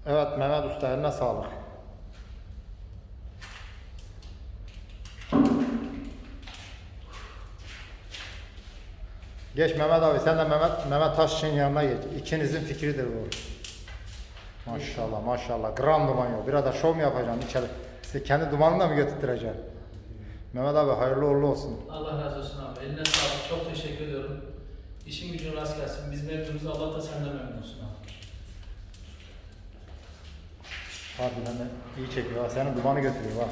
Evet Mehmet Usta, eline sağlık. Geç Mehmet abi, sen de Mehmet Taşçı'nın yanına geç. İkinizin fikridir bu. Maşallah maşallah, gram duman yok. Biraz da şov mu yapacaksın içeri? Sen kendi dumanını da mı götüreceksin? Mehmet abi hayırlı uğurlu olsun. Allah razı olsun abi. Eline sağlık. Çok teşekkür ediyorum. İşin gücün rast gelsin. Biz memnunuz. Allah da senden memnun olsun abi. Harbiden de iyi çekiyor ha. Senin dumanı götürüyor bak.